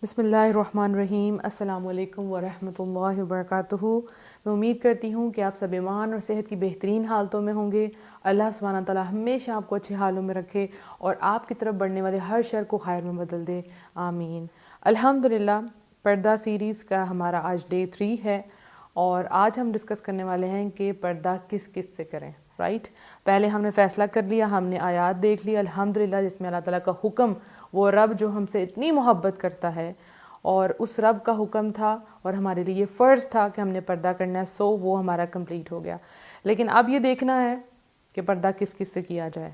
بسم اللہ الرحمن الرحیم۔ السلام علیکم ورحمۃ اللہ وبرکاتہ۔ میں امید کرتی ہوں کہ آپ سب ایمان اور صحت کی بہترین حالتوں میں ہوں گے۔ اللہ سبحانہ تعالیٰ ہمیشہ آپ کو اچھے حالوں میں رکھے اور آپ کی طرف بڑھنے والے ہر شر کو خیر میں بدل دے، آمین۔ الحمدللہ، پردہ سیریز کا ہمارا آج ڈے 3 ہے اور آج ہم ڈسکس کرنے والے ہیں کہ پردہ کس کس سے کریں، رائٹ۔ پہلے ہم نے فیصلہ کر لیا، ہم نے آیات دیکھ لی الحمدللہ، جس میں اللہ تعالیٰ کا حکم، وہ رب جو ہم سے اتنی محبت کرتا ہے اور اس رب کا حکم تھا اور ہمارے لیے یہ فرض تھا کہ ہم نے پردہ کرنا ہے، سو وہ ہمارا کمپلیٹ ہو گیا۔ لیکن اب یہ دیکھنا ہے کہ پردہ کس کس سے کیا جائے،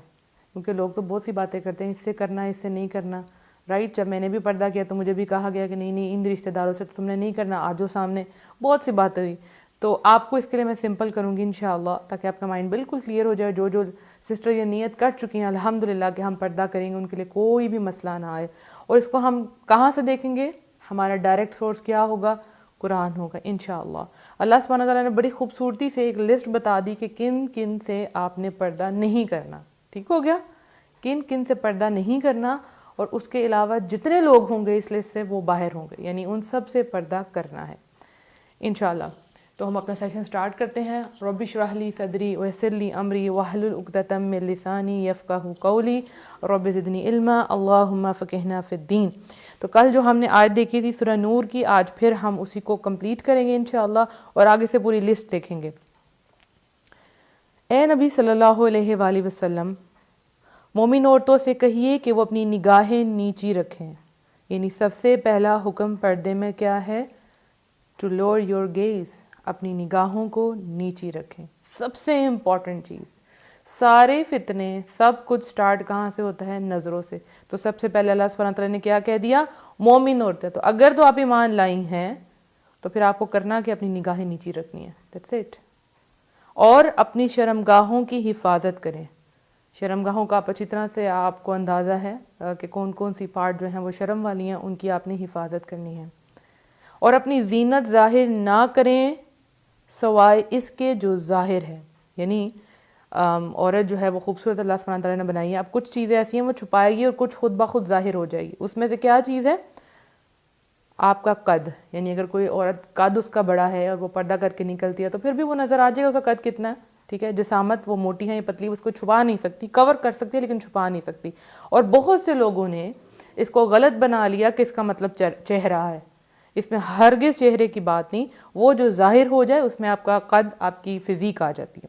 کیونکہ لوگ تو بہت سی باتیں کرتے ہیں، اس سے کرنا ہے، اس سے نہیں کرنا، رائٹ۔ جب میں نے بھی پردہ کیا تو مجھے بھی کہا گیا کہ نہیں ان رشتہ داروں سے تو تم نے نہیں کرنا، آجو سامنے، بہت سی باتیں ہوئی۔ تو آپ کو اس کے لیے میں سمپل کروں گی انشاءاللہ، تاکہ آپ کا مائنڈ بالکل کلیئر ہو جائے۔ جو سسٹر یہ نیت کر چکی ہیں الحمدللہ کہ ہم پردہ کریں گے، ان کے لیے کوئی بھی مسئلہ نہ آئے۔ اور اس کو ہم کہاں سے دیکھیں گے؟ ہمارا ڈائریکٹ سورس کیا ہوگا؟ قرآن ہوگا انشاءاللہ۔ اللہ سبحانہ تعالیٰ نے بڑی خوبصورتی سے ایک لسٹ بتا دی کہ کن کن سے آپ نے پردہ نہیں کرنا، ٹھیک ہو گیا؟ کن کن سے پردہ نہیں کرنا، اور اس کے علاوہ جتنے لوگ ہوں گے اس لسٹ سے وہ باہر ہوں گے، یعنی ان سب سے پردہ کرنا ہے انشاءاللہ۔ تو ہم اپنا سیشن سٹارٹ کرتے ہیں۔ رب اشرح لی صدری ویسر لی امری واحلل عقدۃ من لسانی یفقہوا قولی رب زدنی علما اللہم فقہنا فی الدین۔ تو کل جو ہم نے آیت دیکھی تھی سورہ نور کی، آج پھر ہم اسی کو کمپلیٹ کریں گے انشاءاللہ اور آگے سے پوری لسٹ دیکھیں گے۔ اے نبی صلی اللہ علیہ وآلہ وسلم، مومن عورتوں سے کہیے کہ وہ اپنی نگاہیں نیچی رکھیں، یعنی سب سے پہلا حکم پردے میں کیا ہے؟ ٹو لوور یور گیز، اپنی نگاہوں کو نیچی رکھیں، سب سے امپورٹنٹ چیز۔ سارے فتنے، سب کچھ سٹارٹ کہاں سے ہوتا ہے؟ نظروں سے۔ تو سب سے پہلے اللہ سبحانہ تعالیٰ نے کیا کہہ دیا؟ مومن عورتیں۔ تو اگر تو آپ ایمان لائی ہیں تو پھر آپ کو کرنا کہ اپنی نگاہیں نیچی رکھنی ہے، دیٹس اٹ۔ اور اپنی شرمگاہوں کی حفاظت کریں۔ شرمگاہوں کا آپ اچھی طرح سے آپ کو اندازہ ہے کہ کون کون سی پارٹ جو ہیں وہ شرم والی ہیں، ان کی آپ نے حفاظت کرنی ہے۔ اور اپنی زینت ظاہر نہ کریں سوائے اس کے جو ظاہر ہے، یعنی عورت جو ہے وہ خوبصورت اللہ سبحانہ تعالیٰ نے بنائی ہے، اب کچھ چیزیں ایسی ہیں وہ چھپائے گی اور کچھ خود بخود ظاہر ہو جائے گی۔ اس میں سے کیا چیز ہے؟ آپ کا قد، یعنی اگر کوئی عورت قد اس کا بڑا ہے اور وہ پردہ کر کے نکلتی ہے تو پھر بھی وہ نظر آ جائے گا اس کا قد کتنا ہے، ٹھیک ہے۔ جسامت، وہ موٹی ہے یا پتلی، اس کو چھپا نہیں سکتی، کور کر سکتی ہے لیکن چھپا نہیں سکتی۔ اور بہت سے لوگوں نے اس کو غلط بنا لیا کہ اس کا مطلب چہرہ ہے۔ اس میں ہرگز چہرے کی بات نہیں، وہ جو ظاہر ہو جائے اس میں آپ کا قد، آپ کی فزیک آ جاتی ہے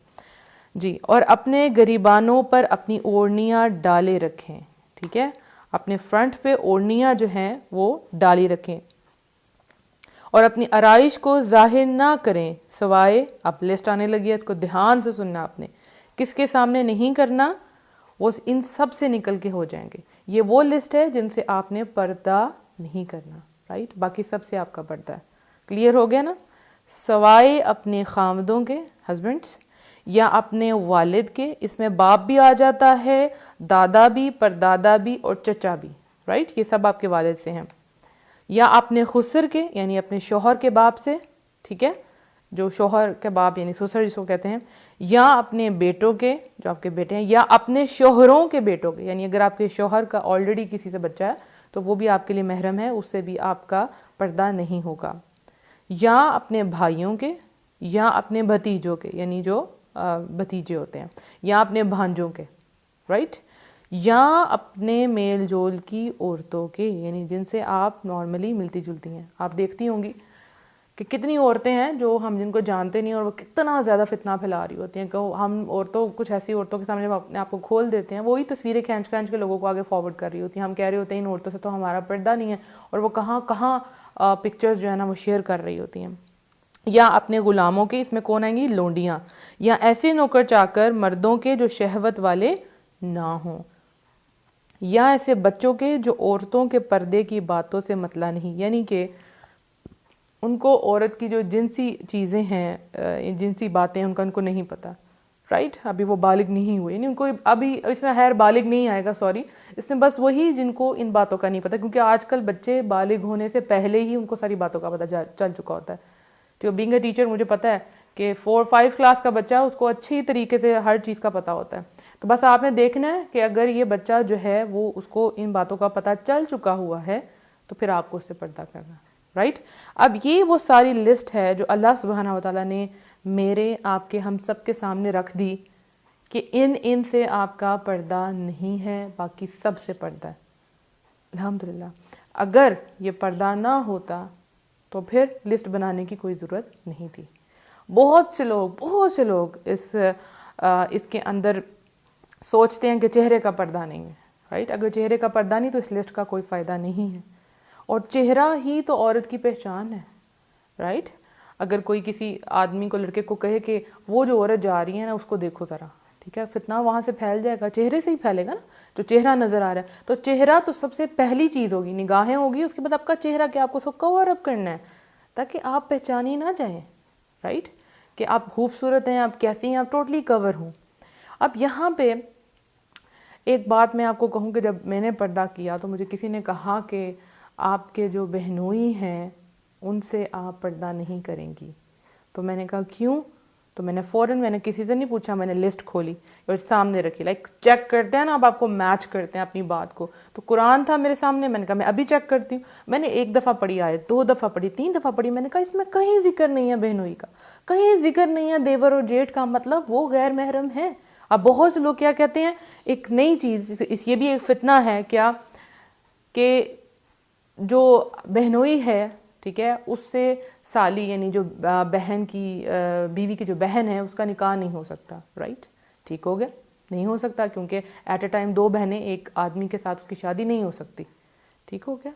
جی۔ اور اپنے گریبانوں پر اپنی اوڑھنیاں ڈالے رکھیں، ٹھیک ہے۔ اپنے فرنٹ پہ اوڑھنیاں جو ہیں وہ ڈالی رکھیں۔ اور اپنی آرائش کو ظاہر نہ کریں سوائے، اب لسٹ آنے لگی ہے، اس کو دھیان سے سننا آپ نے، کس کے سامنے نہیں کرنا؟ وہ ان سب سے نکل کے ہو جائیں گے۔ یہ وہ لسٹ ہے جن سے آپ نے پردہ نہیں کرنا، رائٹ۔ باقی سب سے آپ کا پردہ ہے، کلیئر ہو گیا نا؟ سوائے اپنے خامدوں کے، ہسبینڈس، یا اپنے والد کے، اس میں باپ بھی آ جاتا ہے، دادا بھی، پردادا بھی اور چچا بھی، رائٹ، یہ سب آپ کے والد سے ہیں۔ یا اپنے خسر کے، یعنی اپنے شوہر کے باپ سے، ٹھیک ہے، جو شوہر کے باپ یعنی سسر جس کو کہتے ہیں، یا اپنے بیٹوں کے، جو آپ کے بیٹے ہیں، یا اپنے شوہروں کے بیٹوں کے، یعنی اگر آپ کے شوہر کا آلریڈی کسی سے بچہ ہے تو وہ بھی آپ کے لیے محرم ہے، اس سے بھی آپ کا پردہ نہیں ہوگا۔ یا اپنے بھائیوں کے، یا اپنے بھتیجوں کے، یعنی جو بھتیجے ہوتے ہیں، یا اپنے بھانجوں کے، رائٹ۔ یا اپنے میل جول کی عورتوں کے، یعنی جن سے آپ نارملی ملتی جلتی ہیں۔ آپ دیکھتی ہوں گی کہ کتنی عورتیں ہیں جو ہم جن کو جانتے نہیں اور وہ کتنا زیادہ فتنہ پھیلا رہی ہوتی ہیں، کہ ہم عورتوں، کچھ ایسی عورتوں کے سامنے اپنے آپ کو کھول دیتے ہیں، وہی تصویریں کھینچ کھینچ کے لوگوں کو آگے فارورڈ کر رہی ہوتی ہیں۔ ہم کہہ رہے ہوتے ہیں ان عورتوں سے تو ہمارا پردہ نہیں ہے، اور وہ کہاں کہاں پکچرز جو ہے نا وہ شیئر کر رہی ہوتی ہیں۔ یا اپنے غلاموں کے، اس میں کون آئیں گی؟ لونڈیاں۔ یا ایسے نوکر چاکر مردوں کے جو شہوت والے نہ ہوں۔ یا ایسے بچوں کے جو عورتوں کے پردے کی باتوں سے مطلع نہیں، یعنی کہ ان کو عورت کی جو جنسی چیزیں ہیں، جنسی باتیں ان کو نہیں پتہ، رائٹ۔ ابھی وہ بالغ نہیں ہوئے، یعنی ان کو ابھی، اس میں خیر بالغ نہیں آئے گا، سوری، اس میں بس وہی جن کو ان باتوں کا نہیں پتہ، کیونکہ آج کل بچے بالغ ہونے سے پہلے ہی ان کو ساری باتوں کا پتہ چل چکا ہوتا ہے۔ تو بینگ اے ٹیچر مجھے پتہ ہے کہ 4-5 کلاس کا بچہ ہے، اس کو اچھی طریقے سے ہر چیز کا پتہ ہوتا ہے۔ تو بس آپ نے دیکھنا ہے کہ اگر یہ بچہ جو ہے وہ، اس کو ان باتوں کا پتہ چل چکا ہوا ہے تو پھر آپ کو اس سے پردہ کرنا ہے، رائٹ؟ اب یہ وہ ساری لسٹ ہے جو اللہ سبحانہ وتعالیٰ نے میرے آپ کے ہم سب کے سامنے رکھ دی کہ ان سے آپ کا پردہ نہیں ہے، باقی سب سے پردہ ہے۔ الحمدللہ اگر یہ پردہ نہ ہوتا تو پھر لسٹ بنانے کی کوئی ضرورت نہیں تھی۔ بہت سے لوگ اس کے اندر سوچتے ہیں کہ چہرے کا پردہ نہیں ہے، رائٹ؟ اگر چہرے کا پردہ نہیں تو اس لسٹ کا کوئی فائدہ نہیں ہے، اور چہرہ ہی تو عورت کی پہچان ہے، رائٹ؟ اگر کوئی کسی آدمی کو، لڑکے کو کہے کہ وہ جو عورت جا رہی ہے نا اس کو دیکھو ذرا، ٹھیک ہے، فتنہ وہاں سے پھیل جائے گا، چہرے سے ہی پھیلے گا نا، جو چہرہ نظر آ رہا ہے، تو چہرہ تو سب سے پہلی چیز ہوگی، نگاہیں ہوگی، اس کے بعد آپ کا چہرہ کہ آپ کو اس کو کور اپ کرنا ہے تاکہ آپ پہچانی نہ جائیں، رائٹ؟ کہ آپ خوبصورت ہیں، آپ کیسی ہیں، آپ ٹوٹلی کور ہوں۔ اب یہاں پہ ایک بات میں آپ کو کہوں کہ جب میں نے پردہ کیا تو مجھے کسی نے کہا کہ آپ کے جو بہنوئی ہیں ان سے آپ پردہ نہیں کریں گی، تو میں نے کہا کیوں؟ تو میں نے کسی سے نہیں پوچھا، میں نے لسٹ کھولی اور سامنے رکھی، لائک چیک کرتے ہیں نا آپ کو میچ کرتے ہیں اپنی بات کو، تو قرآن تھا میرے سامنے، میں نے کہا میں ابھی چیک کرتی ہوں۔ میں نے 1 دفعہ پڑھی آیت، 2 دفعہ پڑھی، 3 دفعہ پڑھی، میں نے کہا اس میں کہیں ذکر نہیں ہے بہنوئی کا، کہیں ذکر نہیں ہے دیور اور جیٹھ کا، مطلب وہ غیر محرم ہے۔ اب بہت سے لوگ کیا کہتے ہیں، ایک نئی چیز، یہ بھی ایک فتنہ ہے کیا کہ جو بہنوئی ہے، ٹھیک ہے، اس سے سالی یعنی جو بہن کی بیوی کی جو بہن ہے اس کا نکاح نہیں ہو سکتا، رائٹ؟ ٹھیک ہو گیا، نہیں ہو سکتا کیونکہ ایٹ اے ٹائم 2 بہنیں ایک آدمی کے ساتھ اس کی شادی نہیں ہو سکتی، ٹھیک ہو گیا۔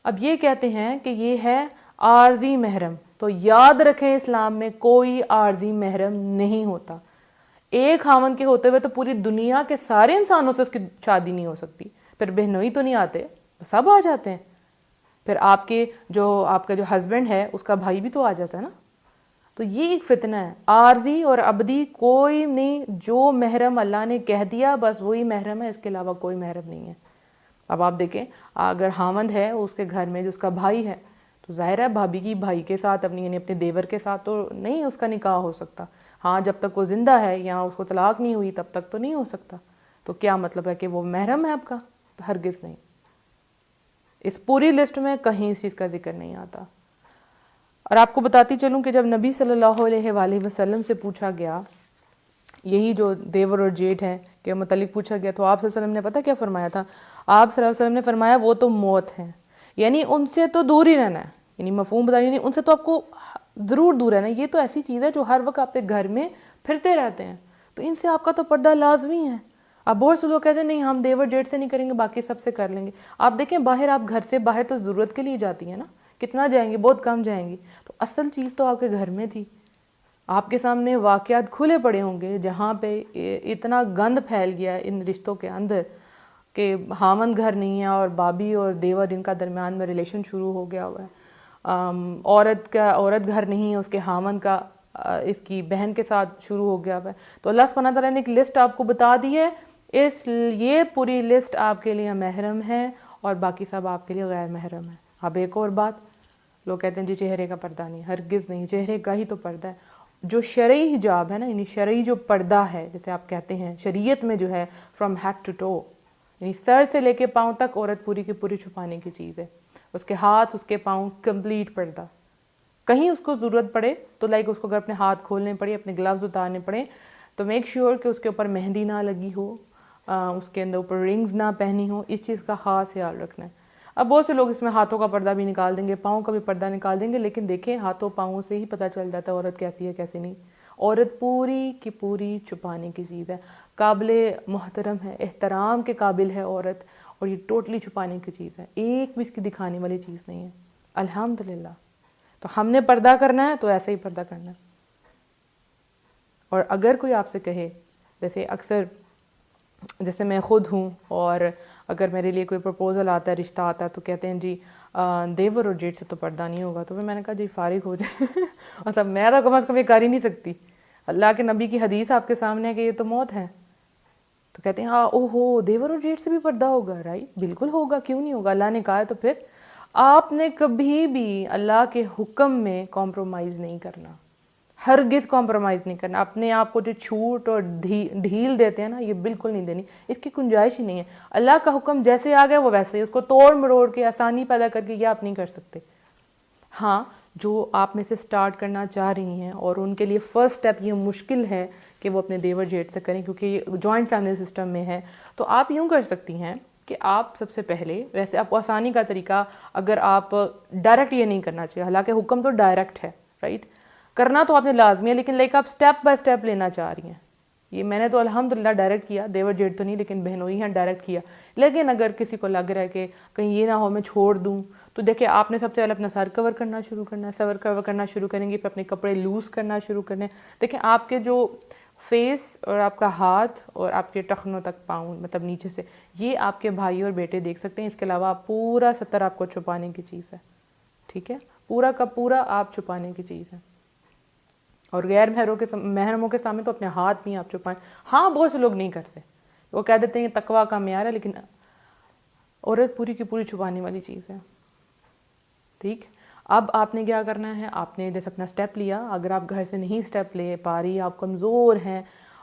اب یہ کہتے ہیں کہ یہ ہے عارضی محرم، تو یاد رکھیں اسلام میں کوئی عارضی محرم نہیں ہوتا۔ ایک خاوند کے ہوتے ہوئے تو پوری دنیا کے سارے انسانوں سے اس کی شادی نہیں ہو سکتی، پھر بہنوئی تو نہیں آتے، سب آ جاتے ہیں، پھر آپ کا جو ہسبینڈ ہے اس کا بھائی بھی تو آ جاتا ہے نا۔ تو یہ ایک فتنہ ہے، عارضی اور ابدی کوئی نہیں، جو محرم اللہ نے کہہ دیا بس وہی محرم ہے، اس کے علاوہ کوئی محرم نہیں ہے۔ اب آپ دیکھیں اگر خاوند ہے اس کے گھر میں جو اس کا بھائی ہے تو ظاہر ہے بھابھی کی بھائی کے ساتھ یعنی اپنے دیور کے ساتھ تو نہیں اس کا نکاح ہو سکتا، ہاں جب تک وہ زندہ ہے یا اس کو طلاق نہیں ہوئی تب تک تو نہیں ہو سکتا، تو کیا مطلب ہے کہ وہ محرم ہے آپ کا؟ ہرگز نہیں، اس پوری لسٹ میں کہیں اس چیز کا ذکر نہیں آتا۔ اور آپ کو بتاتی چلوں کہ جب نبی صلی اللہ علیہ وآلہ وسلم سے پوچھا گیا یہی جو دیور اور جیٹھ ہیں کے متعلق پوچھا گیا تو آپ صلی اللہ علیہ وسلم نے پتہ کیا فرمایا تھا؟ آپ صلی اللہ علیہ وسلم نے فرمایا وہ تو موت ہیں، یعنی ان سے تو دور ہی رہنا ہے، یعنی مفہوم بتائیے، یعنی ان سے تو آپ کو ضرور دور رہنا ہے، یہ تو ایسی چیز ہے جو ہر وقت آپ کے گھر میں پھرتے رہتے ہیں، تو ان سے آپ کا تو پردہ لازمی ہے۔ اب بہت سے لوگ کہتے ہیں نہیں ہم دیور جیٹھ سے نہیں کریں گے، باقی سب سے کر لیں گے۔ آپ دیکھیں باہر، آپ گھر سے باہر تو ضرورت کے لیے جاتی ہیں نا، کتنا جائیں گی؟ بہت کم جائیں گی، تو اصل چیز تو آپ کے گھر میں تھی۔ آپ کے سامنے واقعات کھلے پڑے ہوں گے جہاں پہ اتنا گند پھیل گیا ہے ان رشتوں کے اندر کہ خاوند گھر نہیں ہے اور بابی اور دیور ان کا درمیان میں ریلیشن شروع ہو گیا ہوا ہے، عورت گھر نہیں ہے، اس کے خاوند کا اس کی بہن کے ساتھ شروع ہو گیا ہوا ہے۔ تو اللہ سبحانہ تعالیٰ نے ایک لسٹ آپ کو بتا دی ہے، یہ پوری لسٹ آپ کے لیے محرم ہے اور باقی سب آپ کے لیے غیر محرم ہے۔ اب ایک اور بات، لوگ کہتے ہیں جی چہرے کا پردہ نہیں، ہرگز نہیں، چہرے کا ہی تو پردہ ہے۔ جو شرعی حجاب ہے نا، یعنی شرعی جو پردہ ہے جیسے آپ کہتے ہیں شریعت میں جو ہے فرام ہیڈ ٹو ٹو، یعنی سر سے لے کے پاؤں تک عورت پوری کی پوری چھپانے کی چیز ہے، اس کے ہاتھ اس کے پاؤں کمپلیٹ پردہ۔ کہیں اس کو ضرورت پڑے تو اس کو اگر اپنے ہاتھ کھولنے پڑے، اپنے گلوز اتارنے پڑے تو میک شیور کہ اس کے اوپر مہندی نہ لگی ہو، اس کے اندر اوپر رنگز نہ پہنی ہو، اس چیز کا خاص خیال رکھنا ہے۔ اب بہت سے لوگ اس میں ہاتھوں کا پردہ بھی نکال دیں گے، پاؤں کا بھی پردہ نکال دیں گے، لیکن دیکھیں ہاتھوں پاؤں سے ہی پتہ چل جاتا ہے عورت کیسی ہے کیسی نہیں۔ عورت پوری کی پوری چھپانے کی چیز ہے، قابل محترم ہے، احترام کے قابل ہے عورت، اور یہ ٹوٹلی چھپانے کی چیز ہے، ایک بھی اس کی دکھانے والی چیز نہیں ہے، الحمدللہ۔ تو ہم نے پردہ کرنا ہے تو ایسے ہی پردہ کرنا ہے۔ اور اگر کوئی آپ سے کہے، جیسے اکثر جیسے میں خود ہوں، اور اگر میرے لیے کوئی پرپوزل آتا ہے، رشتہ آتا ہے تو کہتے ہیں جی دیور اور جیٹھ سے تو پردہ نہیں ہوگا، تو پھر میں نے کہا جی فارغ ہو جائے مطلب میں تو کم از کم یہ کر ہی نہیں سکتی، اللہ کے نبی کی حدیث آپ کے سامنے ہے کہ یہ تو موت ہے، تو کہتے ہیں ہاں او ہو دیور اور جیٹھ سے بھی پردہ ہوگا، رائٹ، بالکل ہوگا، کیوں نہیں ہوگا، اللہ نے کہا ہے تو پھر آپ نے کبھی بھی اللہ کے حکم میں کمپرومائز نہیں کرنا، ہرگز کمپرومائز نہیں کرنا. اپنے آپ کو جو چھوٹ اور ڈھیل دیتے ہیں نا یہ بالکل نہیں دینی, اس کی گنجائش ہی نہیں ہے. اللہ کا حکم جیسے آ گیا وہ ویسے ہی, اس کو توڑ مروڑ کے آسانی پیدا کر کے یہ آپ نہیں کر سکتے. ہاں جو آپ میں سے سٹارٹ کرنا چاہ رہی ہیں اور ان کے لیے فرسٹ سٹیپ یہ مشکل ہے کہ وہ اپنے دیور جیٹھ سے کریں کیونکہ یہ جوائنٹ فیملی سسٹم میں ہے, تو آپ یوں کر سکتی ہیں کہ آپ سب سے پہلے, ویسے آپ کو آسانی کا طریقہ, اگر آپ ڈائریکٹ یہ نہیں کرنا چاہیے, حالانکہ حکم تو ڈائریکٹ ہے رائٹ, کرنا تو آپ نے لازمی ہے, لیکن لائک آپ سٹیپ بائی سٹیپ لینا چاہ رہی ہیں. یہ میں نے تو الحمدللہ ڈائریکٹ کیا, دیور جیٹھ تو نہیں لیکن بہنوئی ہیں ڈائریکٹ کیا. لیکن اگر کسی کو لگ رہا ہے کہ کہیں یہ نہ ہو میں چھوڑ دوں, تو دیکھیں آپ نے سب سے پہلے اپنا سر کور کرنا شروع کرنا ہے. سر کور کرنا شروع کریں گے پھر اپنے کپڑے لوز کرنا شروع کرنے. دیکھیں آپ کے جو فیس اور آپ کا ہاتھ اور آپ کے ٹخنوں تک پاؤں مطلب نیچے سے, یہ آپ کے بھائی اور بیٹے دیکھ سکتے ہیں. اس کے علاوہ آپ پورا ستر آپ کو چھپانے کی چیز ہے, ٹھیک ہے, پورا کا پورا آپ چھپانے کی چیز ہے. اور غیر محرموں کے سامنے تو اپنے ہاتھ بھی آپ چھپائیں. ہاں بہت سے لوگ نہیں کرتے, وہ کہہ دیتے ہیں یہ تقویٰ کا معیار ہے, لیکن عورت پوری کی پوری چھپانے والی چیز ہے. ٹھیک, اب آپ نے کیا کرنا ہے, آپ نے جیسے اپنا سٹیپ لیا, اگر آپ گھر سے نہیں سٹیپ لے پا رہی, آپ کمزور ہیں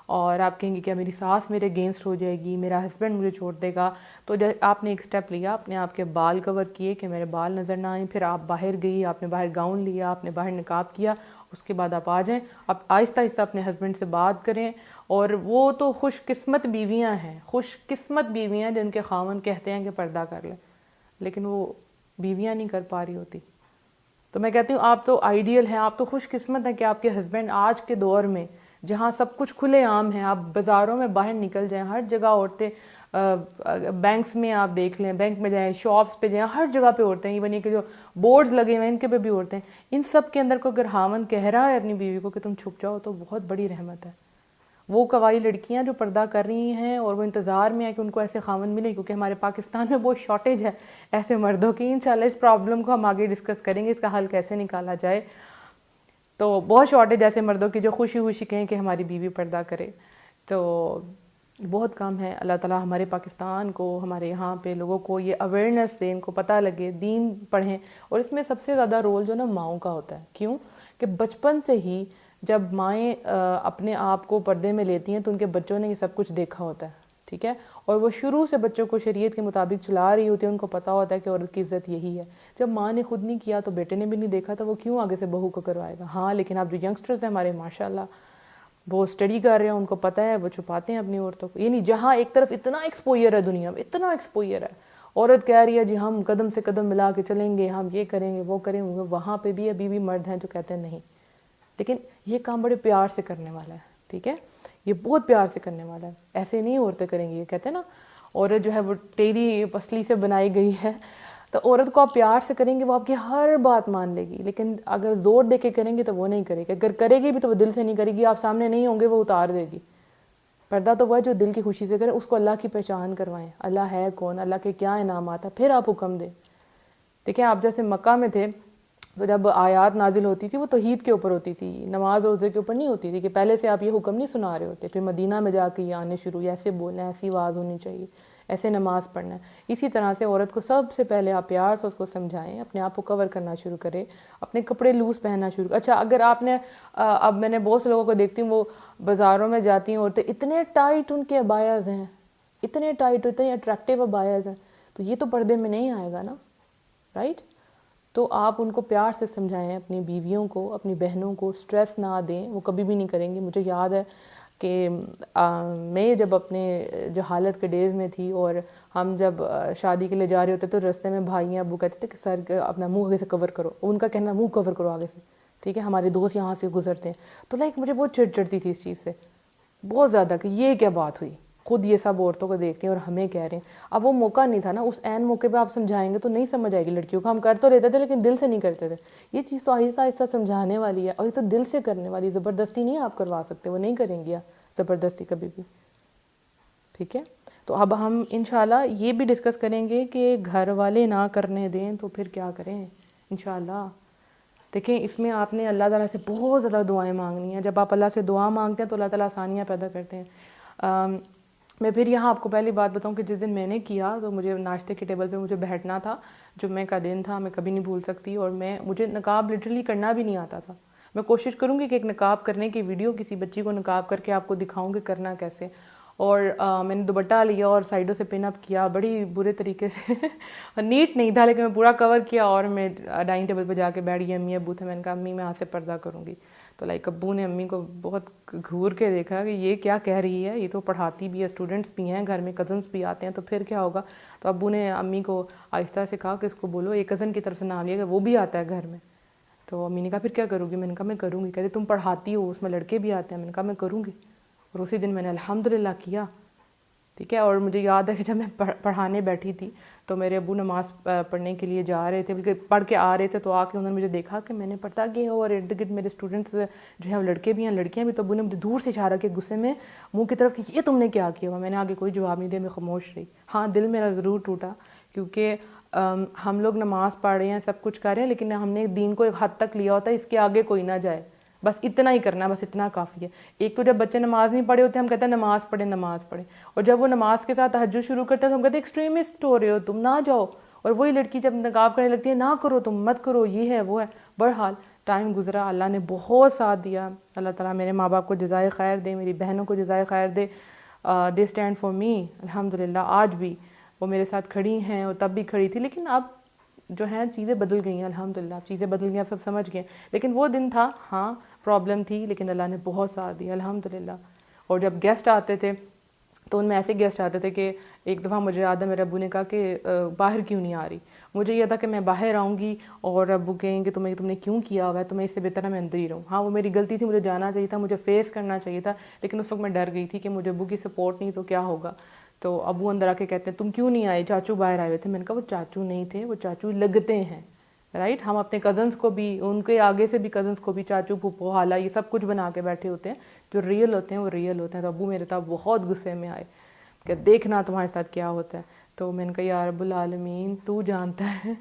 اور آپ کہیں گے کہ میری ساس میرے اگینسٹ ہو جائے گی, میرا ہسبینڈ مجھے چھوڑ دے گا, تو آپ نے ایک سٹیپ لیا, اپنے آپ کے بال کور کیے کہ میرے بال نظر نہ آئیں. پھر آپ باہر گئی, آپ نے باہر گاؤن لیا, آپ نے باہر نقاب کیا, اس کے بعد آپ آ جائیں. اب آہستہ آہستہ اپنے ہسبینڈ سے بات کریں. اور وہ تو خوش قسمت بیویاں ہیں, خوش قسمت بیویاں جن کے خاوند کہتے ہیں کہ پردہ کر لیں, لیکن وہ بیویاں نہیں کر پا رہی ہوتی. تو میں کہتی ہوں آپ تو آئیڈیل ہیں, آپ تو خوش قسمت ہیں کہ آپ کے ہسبینڈ آج کے دور میں جہاں سب کچھ کھلے عام ہیں, آپ بازاروں میں باہر نکل جائیں, ہر جگہ عورتیں, بینکس میں آپ دیکھ لیں, بینک میں جائیں, شاپس پہ جائیں, ہر جگہ پہ عورتیں, ایون یہ کہ جو بورڈز لگے ہوئے ہیں ان کے پہ بھی عورتیں. ان سب کے اندر کو اگر خاوند کہہ رہا ہے اپنی بیوی کو کہ تم چھپ جاؤ, تو بہت بڑی رحمت ہے. وہ قوائی لڑکیاں جو پردہ کر رہی ہیں اور وہ انتظار میں ہے کہ ان کو ایسے خاوند ملے, کیونکہ ہمارے پاکستان میں بہت شارٹیج ہے ایسے مردوں کی. انشاءاللہ اس پرابلم کو ہم آگے ڈسکس کریں گے, اس کا حل کیسے نکالا جائے. تو بہت شارٹیج ایسے مردوں کی جو خوشی خوشی کہیں کہ ہماری بیوی پردہ کرے. تو بہت کم ہے. اللہ تعالیٰ ہمارے پاکستان کو, ہمارے یہاں پہ لوگوں کو یہ اویئرنیس دیں, ان کو پتہ لگے, دین پڑھیں. اور اس میں سب سے زیادہ رول جو نا ماؤں کا ہوتا ہے. کیوں کہ بچپن سے ہی جب مائیں اپنے آپ کو پردے میں لیتی ہیں تو ان کے بچوں نے یہ سب کچھ دیکھا ہوتا ہے, ٹھیک ہے, اور وہ شروع سے بچوں کو شریعت کے مطابق چلا رہی ہوتی ہے. ان کو پتہ ہوتا ہے کہ عورت کی عزت یہی ہے. جب ماں نے خود نہیں کیا تو بیٹے نے بھی نہیں دیکھا, تو وہ کیوں آگے سے بہو کو کروائے گا. ہاں لیکن اب جو ینگسٹرز ہیں ہمارے ماشاءاللہ وہ اسٹڈی کر رہے ہیں, ان کو پتہ ہے, وہ چھپاتے ہیں اپنی عورتوں کو. یعنی جہاں ایک طرف اتنا ایکسپوئر ہے دنیا میں, اتنا ایکسپوئر ہے, عورت کہہ رہی ہے جی ہم قدم سے قدم ملا کے چلیں گے, ہم یہ کریں گے وہ کریں گے, وہاں پہ بھی ابھی بھی مرد ہیں جو کہتے ہیں نہیں. لیکن یہ کام بڑے پیار سے کرنے والا ہے, ٹھیک ہے, یہ بہت پیار سے کرنے والا ہے. ایسے نہیں عورتیں کریں گی. یہ کہتے ہیں نا عورت جو ہے وہ ٹیری پسلی سے بنائی گئی ہے, تو عورت کو آپ پیار سے کریں گے وہ آپ کی ہر بات مان لے گی. لیکن اگر زور دے کے کریں گے تو وہ نہیں کرے گی. اگر کرے گی بھی تو وہ دل سے نہیں کرے گی, آپ سامنے نہیں ہوں گے وہ اتار دے گی. پردہ تو وہ ہے جو دل کی خوشی سے کرے, اس کو اللہ کی پہچان کروائیں, اللہ ہے کون, اللہ کے کیا انعامات ہیں, پھر آپ حکم دیں. دیکھیں آپ جیسے مکہ میں تھے تو جب آیات نازل ہوتی تھی وہ توحید کے اوپر ہوتی تھی, نماز روزے کے اوپر نہیں ہوتی تھی کہ پہلے سے آپ یہ حکم نہیں سنا رہے ہوتے. پھر مدینہ میں جا کے یہ آنے شروع, ایسے بولنا ہے, ایسی آواز ہونی چاہیے, ایسے نماز پڑھنا ہے. اسی طرح سے عورت کو سب سے پہلے آپ پیار سے اس کو سمجھائیں, اپنے آپ کو کور کرنا شروع کریں, اپنے کپڑے لوز پہننا شروع. اچھا اگر آپ نے اب میں نے بہت سے لوگوں کو دیکھتی ہوں وہ بازاروں میں جاتی ہیں عورتیں, اتنے ٹائٹ ان کے ابایاز ہیں, اتنے ٹائٹ, اتنے اٹریکٹیو ابایاز ہیں, تو یہ تو پردے میں نہیں آئے گا نا, رائٹ. تو آپ ان کو پیار سے سمجھائیں, اپنی بیویوں کو, اپنی بہنوں کو سٹریس نہ دیں, وہ کبھی بھی نہیں کریں گی. مجھے یاد ہے کہ میں جب اپنے جو حالت کے ڈیز میں تھی اور ہم جب شادی کے لیے جا رہے ہوتے تو رستے میں بھائیاں ابو کہتے تھے کہ سر اپنا منہ آگے سے کور کرو, ان کا کہنا منہ کور کرو آگے سے, ٹھیک ہے, ہمارے دوست یہاں سے گزرتے ہیں. تو لائک مجھے بہت چڑ چڑھتی تھی اس چیز سے بہت زیادہ کہ یہ کیا بات ہوئی, خود یہ سب عورتوں کو دیکھتے ہیں اور ہمیں کہہ رہے ہیں. اب وہ موقع نہیں تھا نا, اس عین موقع پہ آپ سمجھائیں گے تو نہیں سمجھ آئے گی لڑکیوں کو. ہم کر تو لیتے تھے لیکن دل سے نہیں کرتے تھے. یہ چیز تو آہستہ آہستہ سمجھانے والی ہے, اور یہ تو دل سے کرنے والی, زبردستی نہیں آپ کروا سکتے, وہ نہیں کریں گی زبردستی کبھی بھی, ٹھیک ہے. تو اب ہم انشاءاللہ یہ بھی ڈسکس کریں گے کہ گھر والے نہ کرنے دیں تو پھر کیا کریں انشاءاللہ. دیکھیں اس میں آپ نے اللہ تعالیٰ سے بہت زیادہ دعائیں مانگنی ہیں. جب آپ اللہ سے دعا مانگتے ہیں تو اللہ تعالیٰ آسانیاں پیدا کرتے ہیں. میں پھر یہاں آپ کو پہلی بات بتاؤں کہ جس دن میں نے کیا تو مجھے ناشتے کے ٹیبل پہ مجھے بیٹھنا تھا, جمعے کا دن تھا, میں کبھی نہیں بھول سکتی, اور مجھے نقاب لٹرلی کرنا بھی نہیں آتا تھا. میں کوشش کروں گی کہ ایک نقاب کرنے کی ویڈیو کسی بچی کو نقاب کر کے آپ کو دکھاؤں کہ کرنا کیسے. اور میں نے دوپٹہ لیا اور سائڈوں سے پن اپ کیا بڑی برے طریقے سے نیٹ نہیں تھا لیکن میں پورا کور کیا, اور میں ڈائننگ ٹیبل پہ جا کے بیٹھ گئی. امی ابو تھے, میں نے کہا امی میں آج سے پردہ کروں گی. تو ابو نے امی کو بہت گھور کے دیکھا کہ یہ کیا کہہ رہی ہے, یہ تو پڑھاتی بھی ہے, اسٹوڈنٹس بھی ہیں گھر میں, کزنس بھی آتے ہیں, تو پھر کیا ہوگا. تو ابو نے امی کو آہستہ سے کہا کہ اس کو بولو ایک کزن کی طرف سے نام لیا کہ وہ بھی آتا ہے گھر میں. تو امی نے کہا پھر کیا کروں گی, میں نے کہا میں کروں گی. کہتے تم پڑھاتی ہو, اس میں لڑکے بھی آتے ہیں. میں نے کہا میں کروں گی, اور اسی دن میں نے الحمدللہ کیا. ٹھیک ہے. اور مجھے یاد ہے کہ جب میں پڑھانے بیٹھی تھی تو میرے ابو نماز پڑھنے کے لیے جا رہے تھے, بلکہ پڑھ کے آ رہے تھے, تو آ کے انہوں نے مجھے دیکھا کہ میں نے پردہ کیا اور ارد گرد میرے اسٹوڈنٹس جو ہیں وہ لڑکے بھی ہیں لڑکیاں بھی. تو ابو نے مجھے دور سے اشارہ کیا غصے میں منہ کی طرف کہ یہ تم نے کیا کیا ہوا. میں نے آگے کوئی جواب نہیں دیا, میں خاموش رہی. ہاں دل میرا ضرور ٹوٹا, کیونکہ ہم لوگ نماز پڑھ رہے ہیں, سب کچھ کر رہے ہیں, لیکن ہم نے دین کو ایک حد تک لیا ہوتا ہے, اس کے آگے کوئی نہ جائے, بس اتنا ہی کرنا ہے, بس اتنا کافی ہے. ایک تو جب بچے نماز نہیں پڑھے ہوتے ہم کہتے ہیں نماز پڑھیں نماز پڑھیں, اور جب وہ نماز کے ساتھ تہجد شروع کرتے ہیں تو ہم کہتے ہیں ایکسٹریمسٹ ہو رہے ہو تم, نہ جاؤ. اور وہی لڑکی جب نقاب کرنے لگتی ہے نہ کرو تم, مت کرو, یہ ہے وہ ہے. بہرحال ٹائم گزرا, اللہ نے بہت ساتھ دیا. اللہ تعالیٰ میرے ماں باپ کو جزائے خیر دے, میری بہنوں کو جزائے خیر دے. دے اسٹینڈ فار می الحمدللہ. آج بھی وہ میرے ساتھ کھڑی ہیں, اور تب بھی کھڑی تھی, لیکن اب جو ہیں چیزیں بدل گئی ہیں الحمدللہ, چیزیں بدل گئی, اب سب سمجھ گئے. لیکن وہ دن تھا, ہاں پرابلم تھی, لیکن اللہ نے بہت ساتھ دیا الحمدللہ. اور جب گیسٹ آتے تھے تو ان میں ایسے گیسٹ آتے تھے کہ ایک دفعہ مجھے یاد ہے میرے ابو نے کہا کہ باہر کیوں نہیں آ رہی. مجھے یہ تھا کہ میں باہر آؤں گی اور ابو کہیں کہ تم نے کیوں کیا ہوا ہے, تمہیں اس سے بہتر ہے میں اندر ہی رہوں. ہاں وہ میری غلطی تھی, مجھے جانا چاہیے تھا, مجھے فیس کرنا چاہیے تھا, لیکن اس وقت میں ڈر گئی تھی کہ مجھے ابو کی سپورٹ نہیں تو کیا ہوگا. تو ابو اندر آ کے کہتے ہیں تم کیوں نہیں آئے, چاچو باہر آئے ہوئے تھے. میں نے کہا وہ چاچو نہیں تھے, وہ چاچو لگتے ہیں, رائٹ. ہم اپنے کزنس کو بھی, ان کے آگے سے بھی کزنس کو بھی چاچو پھوپھو خالہ یہ سب کچھ بنا کے بیٹھے ہوتے ہیں. جو ریئل ہوتے ہیں وہ ریئل ہوتے ہیں. تو ابو میرے تھا بہت غصے میں آئے کہ دیکھنا تمہارے ساتھ کیا ہوتا ہے. تو میں نے کہا یا رب العالمین تو جانتا ہے,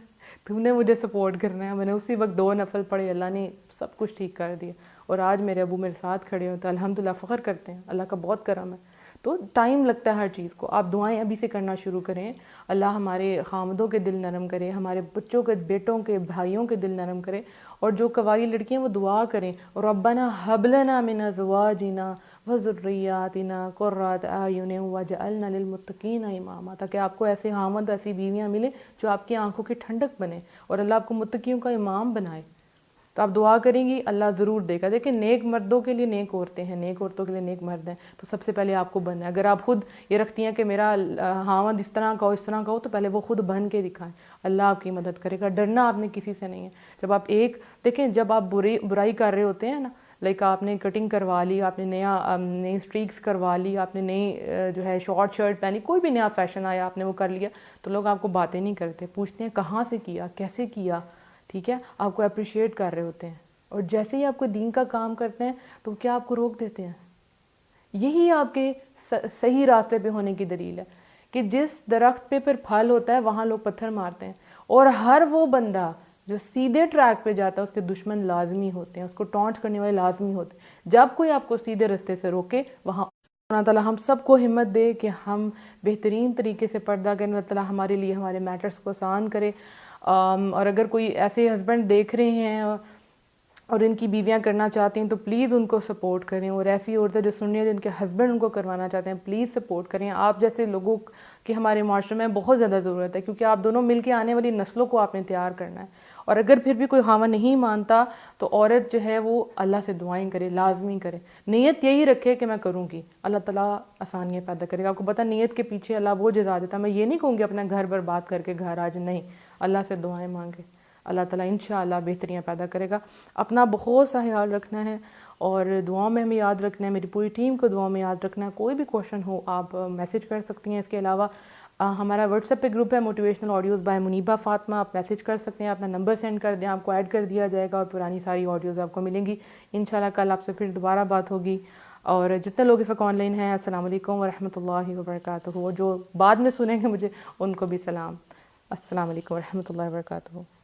تم نے مجھے سپورٹ کرنا ہے. میں نے اسی وقت 2 نفل پڑھے, اللہ نے سب کچھ ٹھیک کر دیا, اور آج میرے ابو میرے ساتھ کھڑے ہوتے ہیں الحمدللہ, فخر کرتے ہیں, اللہ کا بہت کرم ہے. تو ٹائم لگتا ہے ہر چیز کو. آپ دعائیں ابھی سے کرنا شروع کریں, اللہ ہمارے خامدوں کے دل نرم کرے, ہمارے بچوں کے, بیٹوں کے, بھائیوں کے دل نرم کرے. اور جو قوائی لڑکیاں وہ دعا کریں, ربنا هب لنا من ازواجنا وذریاتنا قرۃ اعین واجعلنا للمتقین اماما, تاکہ آپ کو ایسے خامد, ایسی بیویاں ملیں جو آپ کی آنکھوں کی ٹھنڈک بنے اور اللہ آپ کو متقیوں کا امام بنائے. تو آپ دعا کریں گی اللہ ضرور دے گا. دیکھیں نیک مردوں کے لیے نیک عورتیں ہیں, نیک عورتوں کے لیے نیک مرد ہیں. تو سب سے پہلے آپ کو بننا ہے. اگر آپ خود یہ رکھتی ہیں کہ میرا خاوند اس طرح کا ہو, اس طرح کا ہو, تو پہلے وہ خود بن کے دکھائیں, اللہ آپ کی مدد کرے گا. ڈرنا آپ نے کسی سے نہیں ہے. جب آپ دیکھیں جب آپ برائی کر رہے ہوتے ہیں نا, آپ نے کٹنگ کروا لی, آپ نے نئی اسٹریکس کروا لی, آپ نے نئی جو ہے شارٹ شرٹ پہنی, کوئی بھی نیا فیشن آیا آپ نے وہ کر لیا, تو لوگ آپ کو باتیں نہیں کرتے, پوچھتے ہیں کہاں سے کیا, کیسے کیا. ٹھیک ہے, آپ کو اپریشیٹ کر رہے ہوتے ہیں. اور جیسے ہی آپ کو دین کا کام کرتے ہیں تو کیا آپ کو روک دیتے ہیں. یہی آپ کے صحیح راستے پہ ہونے کی دلیل ہے کہ جس درخت پہ پھر پھل ہوتا ہے وہاں لوگ پتھر مارتے ہیں, اور ہر وہ بندہ جو سیدھے ٹریک پہ جاتا ہے اس کے دشمن لازمی ہوتے ہیں, اس کو ٹونٹ کرنے والے لازمی ہوتے ہیں. جب کوئی آپ کو سیدھے راستے سے روکے وہاں اللہ تعالیٰ ہم سب کو ہمت دے کہ ہم بہترین طریقے سے پردہ کریں. اللہ تعالیٰ ہمارے لیے ہمارے میٹرز کو آسان کرے. اور اگر کوئی ایسے ہسبینڈ دیکھ رہے ہیں اور ان کی بیویاں کرنا چاہتی ہیں تو پلیز ان کو سپورٹ کریں. اور ایسی عورتیں جو سننی ہیں جن کے ہسبینڈ ان کو کروانا چاہتے ہیں, پلیز سپورٹ کریں. آپ جیسے لوگوں کی ہمارے معاشرے میں بہت زیادہ ضرورت ہے, کیونکہ آپ دونوں مل کے آنے والی نسلوں کو آپ نے تیار کرنا ہے. اور اگر پھر بھی کوئی خاوند نہیں مانتا تو عورت جو ہے وہ اللہ سے دعائیں کرے, لازمی کرے, نیت یہی رکھے کہ میں کروں گی, اللہ تعالیٰ آسانیاں پیدا کرے گا. آپ کو پتہ نیت کے پیچھے اللہ وہ جزا دیتا ہے. میں یہ نہیں کہوں گی اپنا گھر برباد کر کے گھر آج, نہیں, اللہ سے دعائیں مانگے, اللہ تعالیٰ انشاءاللہ بہتریاں پیدا کرے گا. اپنا بہت سا خیال رکھنا ہے اور دعاؤں میں ہمیں یاد رکھنا ہے. میری پوری ٹیم کو دعاؤں میں یاد رکھنا ہے. کوئی بھی کوشچن ہو آپ میسیج کر سکتی ہیں. اس کے علاوہ ہمارا واٹس ایپ پہ گروپ ہے motivational audios by Muniba Fatima, آپ میسیج کر سکتے ہیں, اپنا نمبر سینڈ کر دیں, آپ کو ایڈ کر دیا جائے گا اور پرانی ساری آڈیوز آپ کو ملیں گی. انشاءاللہ کل آپ سے پھر دوبارہ بات ہوگی. اور جتنے لوگ اس وقت آن لائن ہیں السلام علیکم ورحمۃ اللہ وبرکاتہ. اور جو بعد میں سنیں گے مجھے ان کو بھی سلام. السلام علیکم ورحمۃ اللہ وبرکاتہ.